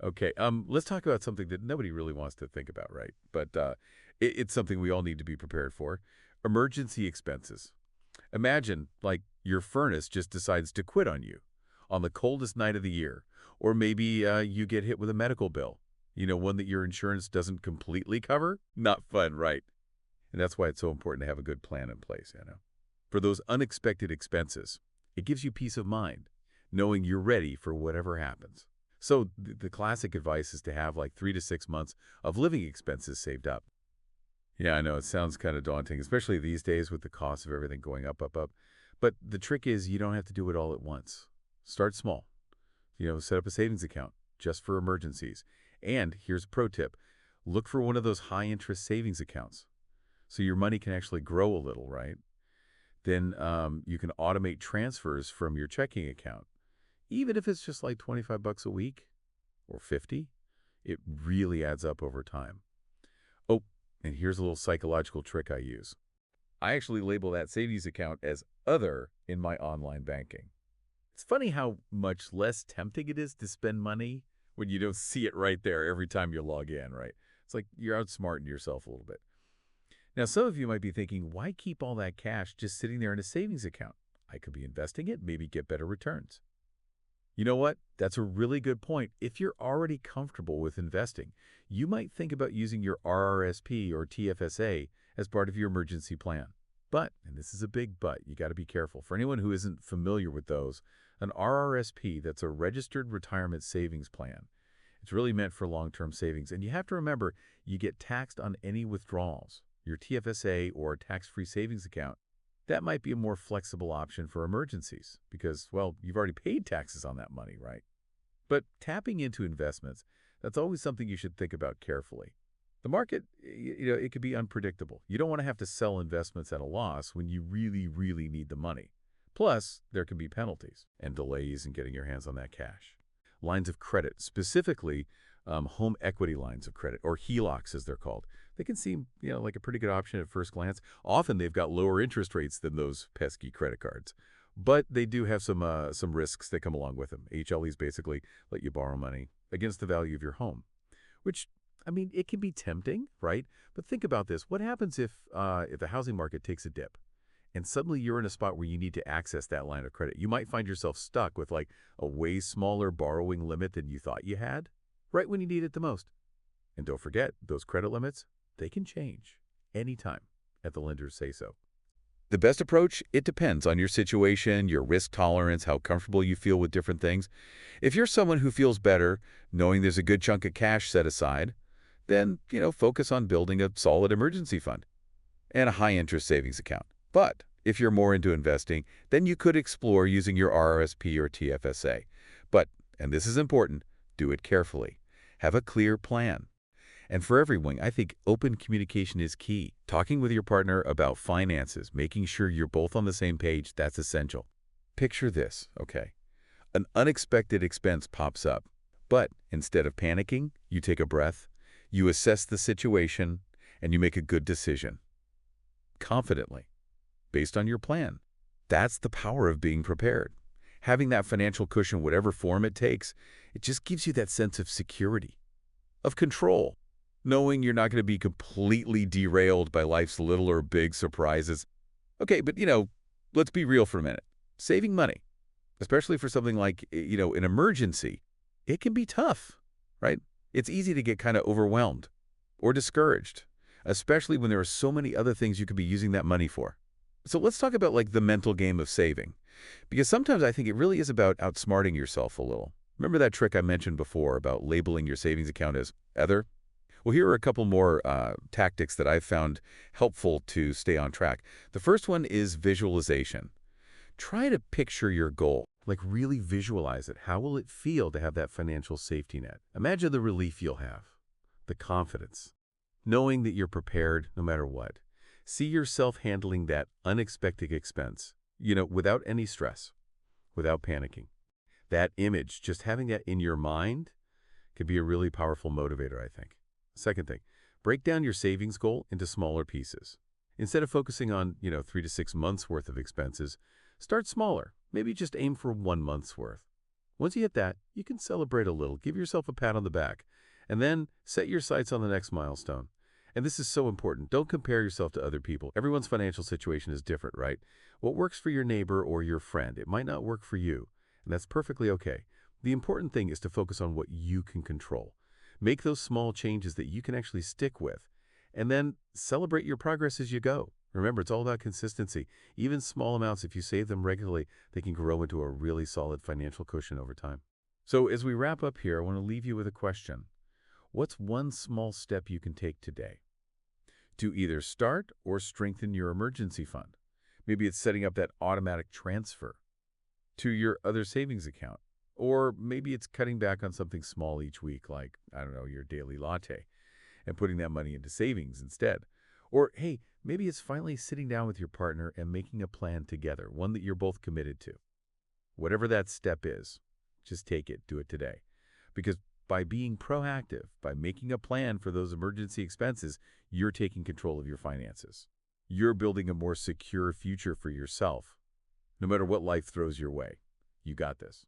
Okay, let's talk about something that nobody really wants to think about, right? But it's something we all need to be prepared for. Emergency expenses. Imagine, like, your furnace just decides to quit on you on the coldest night of the year. Or maybe you get hit with a medical bill, one that your insurance doesn't completely cover. Not fun, right? And that's why it's so important to have a good plan in place. For those unexpected expenses, it gives you peace of mind, knowing you're ready for whatever happens. So the classic advice is to have like 3 to 6 months of living expenses saved up. Yeah, I know it sounds kind of daunting, especially these days with the cost of everything going up, up, up. But the trick is you don't have to do it all at once. Start small. Set up a savings account just for emergencies. And here's a pro tip. Look for one of those high interest savings accounts so your money can actually grow a little, right? Then you can automate transfers from your checking account. Even if it's just like 25 bucks a week or 50, it really adds up over time. Oh, and here's a little psychological trick I use. I actually label that savings account as other in my online banking. It's funny how much less tempting it is to spend money when you don't see it right there every time you log in, right? It's like you're outsmarting yourself a little bit. Now, some of you might be thinking, why keep all that cash just sitting there in a savings account? I could be investing it, maybe get better returns. You know what? That's a really good point. If you're already comfortable with investing, you might think about using your RRSP or TFSA as part of your emergency plan. But, and this is a big but, you got to be careful. For anyone who isn't familiar with those, an RRSP, that's a registered retirement savings plan. It's really meant for long-term savings. And you have to remember, you get taxed on any withdrawals. Your TFSA or tax-free savings account, that might be a more flexible option for emergencies because, well, you've already paid taxes on that money, right? But tapping into investments, that's always something you should think about carefully. The market, it could be unpredictable. You don't want to have to sell investments at a loss when you really, really need the money. Plus, there can be penalties and delays in getting your hands on that cash. Lines of credit, specifically home equity lines of credit, or HELOCs as they're called. They can seem, like a pretty good option at first glance. Often they've got lower interest rates than those pesky credit cards. But they do have some risks that come along with them. HLEs basically let you borrow money against the value of your home, which, I mean, it can be tempting, right? But think about this. What happens if the housing market takes a dip and suddenly you're in a spot where you need to access that line of credit? You might find yourself stuck with like a way smaller borrowing limit than you thought you had right when you need it the most. And don't forget, those credit limits, they can change anytime if the lenders say so. The best approach, it depends on your situation, your risk tolerance, how comfortable you feel with different things. If you're someone who feels better knowing there's a good chunk of cash set aside, then, focus on building a solid emergency fund and a high-interest savings account. But if you're more into investing, then you could explore using your RRSP or TFSA. But, and this is important, do it carefully. Have a clear plan. And for everyone, I think open communication is key. Talking with your partner about finances, making sure you're both on the same page, that's essential. Picture this, okay? An unexpected expense pops up, but instead of panicking, you take a breath, you assess the situation, and you make a good decision. Confidently, based on your plan. That's the power of being prepared. Having that financial cushion, whatever form it takes, it just gives you that sense of security, of control, knowing you're not going to be completely derailed by life's little or big surprises. Okay, but, let's be real for a minute. Saving money, especially for something like, an emergency, it can be tough, right? It's easy to get kind of overwhelmed or discouraged, especially when there are so many other things you could be using that money for. So let's talk about like the mental game of saving, because sometimes I think it really is about outsmarting yourself a little. Remember that trick I mentioned before about labeling your savings account as other? Well, here are a couple more tactics that I've found helpful to stay on track. The first one is visualization. Try to picture your goal, like really visualize it. How will it feel to have that financial safety net? Imagine the relief you'll have, the confidence, knowing that you're prepared no matter what. See yourself handling that unexpected expense, without any stress, without panicking. That image, just having that in your mind, can be a really powerful motivator, I think. Second thing, break down your savings goal into smaller pieces. Instead of focusing on, 3 to 6 months worth of expenses, start smaller. Maybe just aim for 1 month's worth. Once you hit that, you can celebrate a little, give yourself a pat on the back, and then set your sights on the next milestone. And this is so important. Don't compare yourself to other people. Everyone's financial situation is different, right? What works for your neighbor or your friend, it might not work for you, and that's perfectly okay. The important thing is to focus on what you can control. Make those small changes that you can actually stick with, and then celebrate your progress as you go. Remember, it's all about consistency. Even small amounts, if you save them regularly, they can grow into a really solid financial cushion over time. So as we wrap up here, I want to leave you with a question. What's one small step you can take today to either start or strengthen your emergency fund? Maybe it's setting up that automatic transfer to your other savings account. Or maybe it's cutting back on something small each week, like, I don't know, your daily latte, and putting that money into savings instead. Or, hey, maybe it's finally sitting down with your partner and making a plan together, one that you're both committed to. Whatever that step is, just take it, do it today. Because by being proactive, by making a plan for those emergency expenses, you're taking control of your finances. You're building a more secure future for yourself, no matter what life throws your way. You got this.